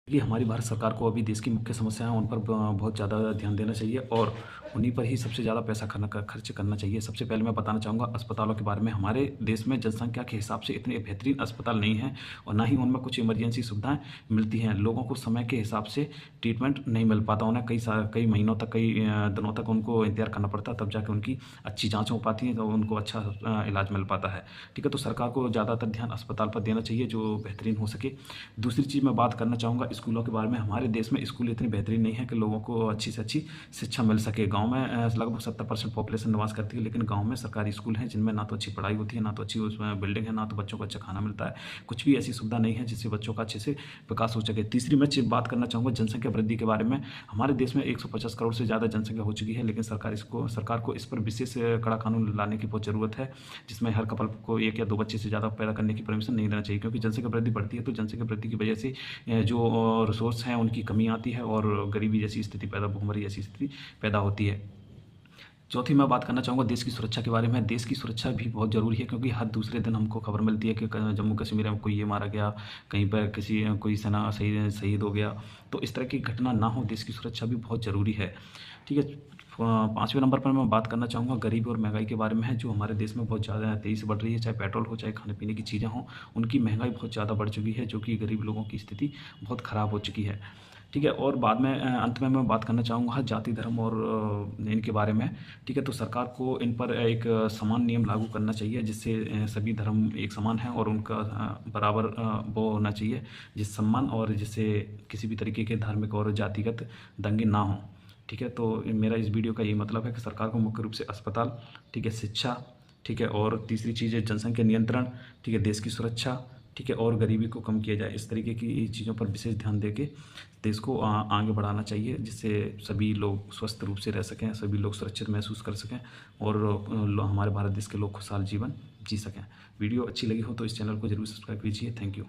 कि हमारी भारत सरकार को अभी देश की मुख्य समस्याएं हैं उन पर बहुत ज़्यादा ध्यान देना चाहिए और उन्हीं पर ही सबसे ज़्यादा पैसा खर्च करना चाहिए। सबसे पहले मैं बताना चाहूँगा अस्पतालों के बारे में। हमारे देश में जनसंख्या के हिसाब से इतने बेहतरीन अस्पताल नहीं हैं और ना ही उनमें कुछ इमरजेंसी सुविधाएं मिलती हैं। लोगों को समय के हिसाब से ट्रीटमेंट नहीं मिल पाता, उन्हें कई महीनों तक, कई दिनों तक उनको इंतजार करना पड़ता है, तब जाके उनकी अच्छी जाँच हो पाती है, तो उनको अच्छा इलाज मिल पाता है। ठीक है, तो सरकार को ज़्यादातर ध्यान अस्पताल पर देना चाहिए जो बेहतरीन हो सके। दूसरी चीज़ मैं बात करना चाहूँगा स्कूलों के बारे में। हमारे देश में स्कूल इतनी बेहतरीन नहीं है कि लोगों को अच्छी से अच्छी शिक्षा मिल सके। गाँव में लगभग 70% पॉपुलेशन निवास करती है, लेकिन गाँव में सरकारी स्कूल हैं जिनमें ना तो अच्छी पढ़ाई होती है, ना तो अच्छी उसमें बिल्डिंग है, ना तो बच्चों को अच्छा खाना मिलता है। कुछ भी ऐसी सुविधा नहीं है जिससे बच्चों का अच्छे से विकास हो सके। तीसरी मैं बात करना चाहूँगा जनसंख्या वृद्धि के बारे में। हमारे देश में 150 करोड़ से ज़्यादा जनसंख्या हो चुकी है, लेकिन सरकार को इस पर विशेष कड़ा कानून लाने की बहुत ज़रूरत है, जिसमें हर कपल को 1 या 2 बच्चे से ज़्यादा पैदा करने की परमिशन नहीं देना चाहिए। क्योंकि जनसंख्या वृद्धि बढ़ती है तो जनसंख्या वृद्धि की वजह से जो रिसोर्स हैं उनकी कमी आती है और गरीबी जैसी स्थिति भुखमरी जैसी स्थिति पैदा होती है। चौथी मैं बात करना चाहूँगा देश की सुरक्षा के बारे में। देश की सुरक्षा भी बहुत ज़रूरी है, क्योंकि हर दूसरे दिन हमको खबर मिलती है कि जम्मू कश्मीर में कोई ये मारा गया, कहीं पर कोई सेना शहीद हो गया। तो इस तरह की घटना ना हो, देश की सुरक्षा भी बहुत ज़रूरी है। ठीक है, पाँचवें नंबर पर मैं बात करना चाहूँगा गरीबी और महंगाई के बारे में है, जो हमारे देश में बहुत ज़्यादा तेज़ी से बढ़ रही है। चाहे पेट्रोल हो, चाहे खाने पीने की चीज़ें हों, उनकी महंगाई बहुत ज़्यादा बढ़ चुकी है, जो कि गरीब लोगों की स्थिति बहुत ख़राब हो चुकी है। ठीक है, और बाद में अंत में मैं बात करना चाहूँगा जाति धर्म और इनके बारे में। ठीक है, तो सरकार को इन पर एक समान नियम लागू करना चाहिए, जिससे सभी धर्म एक समान हैं और उनका बराबर वो होना चाहिए, जिस सम्मान और जिससे किसी भी तरीके के धार्मिक और जातिगत दंगे ना हों। ठीक है, तो मेरा इस वीडियो का यही मतलब है कि सरकार को मुख्य रूप से अस्पताल, ठीक है, शिक्षा, ठीक है, और तीसरी चीज़ है जनसंख्या नियंत्रण, ठीक है, देश की सुरक्षा, ठीक है, और गरीबी को कम किया जाए। इस तरीके की चीज़ों पर विशेष ध्यान देके देश को आगे बढ़ाना चाहिए, जिससे सभी लोग स्वस्थ रूप से रह सकें, सभी लोग सुरक्षित महसूस कर सकें और हमारे भारत देश के लोग खुशहाल जीवन जी सकें। वीडियो अच्छी लगी हो तो इस चैनल को ज़रूर सब्सक्राइब कीजिए। Thank you.